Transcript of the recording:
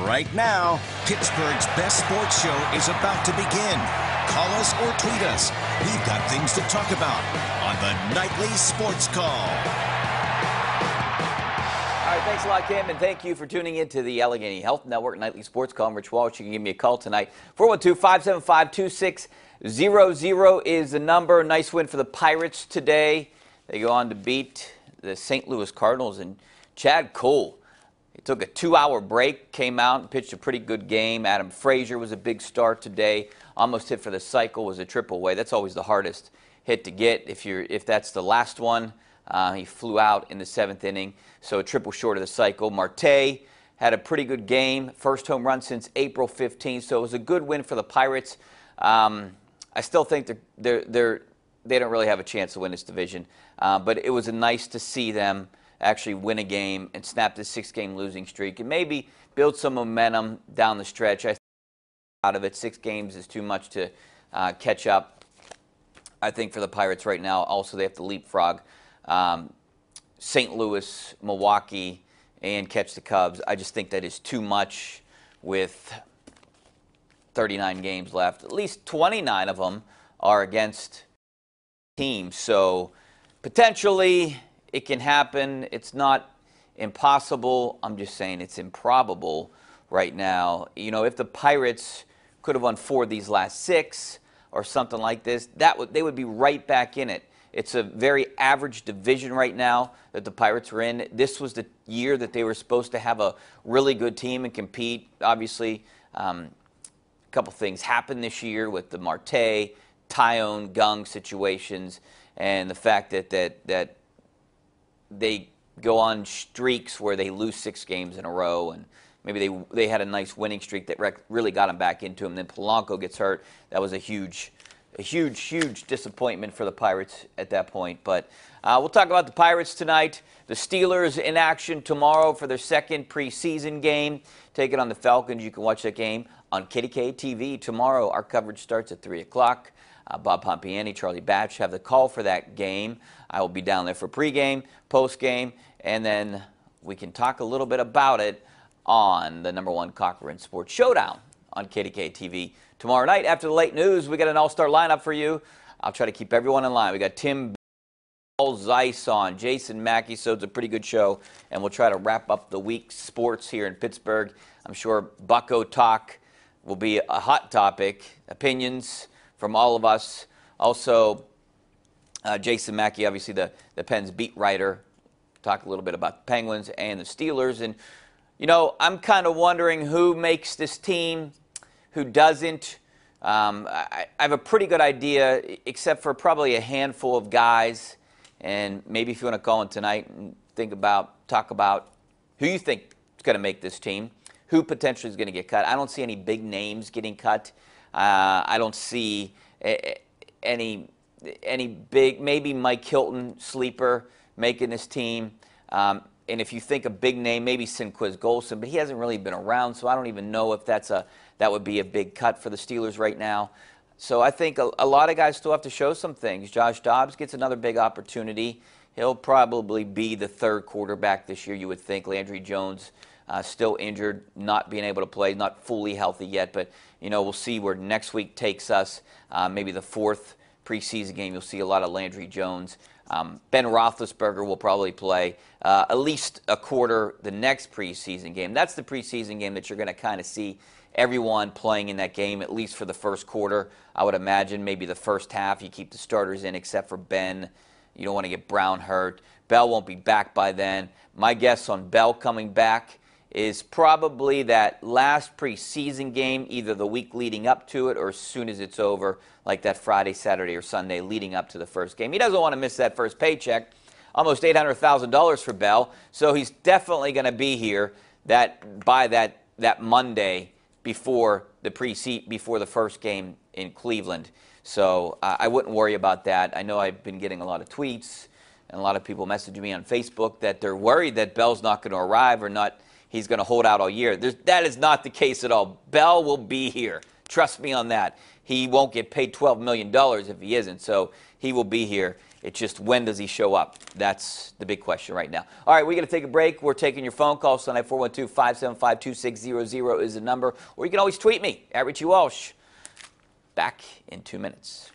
Right now, Pittsburgh's best sports show is about to begin. Call us or tweet us. We've got things to talk about on the Nightly Sports Call. All right, thanks a lot, Kim, and thank you for tuning in to the Allegheny Health Network Nightly Sports Call. I'm Rich Walsh. You can give me a call tonight. 412-575-2600 is the number. Nice win for the Pirates today. They go on to beat the St. Louis Cardinals, and Chad Cole, he took a 2-hour break, came out and pitched a pretty good game. Adam Frazier was a big start today. Almost hit for the cycle, was a triple away. That's always the hardest hit to get if that's the last one. He flew out in the 7th inning, so a triple short of the cycle. Marte had a pretty good game, first home run since April 15th, so it was a good win for the Pirates. I still think they don't really have a chance to win this division, but it was nice to see them actually win a game and snap this 6-game losing streak and maybe build some momentum down the stretch. I think out of it, 6 games is too much to catch up, I think, for the Pirates right now. Also, they have to leapfrog St. Louis, Milwaukee, and catch the Cubs. I just think that is too much with 39 games left. At least 29 of them are against teams. So potentially it can happen. It's not impossible. I'm just saying it's improbable right now. You know, if the Pirates could have won 4 of these last 6 or something like this, they would be right back in it. It's a very average division right now that the Pirates are in. This was the year that they were supposed to have a really good team and compete. Obviously, a couple things happened this year with the Marte, Tyone, Gung situations, and the fact that they go on streaks where they lose 6 games in a row, and maybe they had a nice winning streak that really got them back into them. Then Polanco gets hurt. That was a huge disappointment for the Pirates at that point. But we'll talk about the Pirates tonight. The Steelers in action tomorrow for their 2nd preseason game, taking on the Falcons. You can watch that game on KDKA-TV tomorrow. Our coverage starts at 3 o'clock. Bob Pompiani, Charlie Batch have the call for that game. I will be down there for pregame, postgame, and then we can talk a little bit about it on the '1 Cochran Sports Showdown on KDKA-TV tomorrow night. After the late news, we got an all-star lineup for you. I'll try to keep everyone in line. We got Tim Zeiss on, Jason Mackey, so it's a pretty good show, and we'll try to wrap up the week's sports here in Pittsburgh. I'm sure Bucco talk will be a hot topic, opinions from all of us. Also, Jason Mackey, obviously the Pens beat writer, talk a little bit about the Penguins and the Steelers. And, you know, I'm kind of wondering who makes this team, who doesn't. I have a pretty good idea, except for probably a handful of guys. And maybe if you want to call in tonight and talk about who you think is going to make this team, who potentially is going to get cut. I don't see any big names getting cut. I don't see any big, maybe Mike Hilton, sleeper, making this team. And if you think a big name, maybe Sinquiz Golson, but he hasn't really been around, so I don't even know if that would be a big cut for the Steelers right now. So I think a lot of guys still have to show some things. Josh Dobbs gets another big opportunity. He'll probably be the 3rd quarterback this year, you would think. Landry Jones still injured, not being able to play, not fully healthy yet. But, you know, we'll see where next week takes us. Maybe the 4th preseason game, you'll see a lot of Landry Jones. Ben Roethlisberger will probably play at least a quarter the next preseason game. That's the preseason game that you're going to kind of see everyone playing in that game, at least for the first quarter. I would imagine maybe the first half you keep the starters in except for Ben. You don't want to get Brown hurt. Bell won't be back by then. My guess on Bell coming back is probably that last preseason game, either the week leading up to it or as soon as it's over, like that Friday, Saturday, or Sunday leading up to the first game. He doesn't want to miss that first paycheck, almost $800,000 for Bell, so he's definitely going to be here by that Monday before the first game in Cleveland. So I wouldn't worry about that. I know I've been getting a lot of tweets and a lot of people messaging me on Facebook that they're worried that Bell's not going to arrive or not. He's going to hold out all year. That is not the case at all. Bell will be here. Trust me on that. He won't get paid $12 million if he isn't, so he will be here. It's just when does he show up? That's the big question right now. All right, we're going to take a break. We're taking your phone calls tonight. 412-575-2600 is the number. Or you can always tweet me at Richie Walsh. Back in 2 minutes.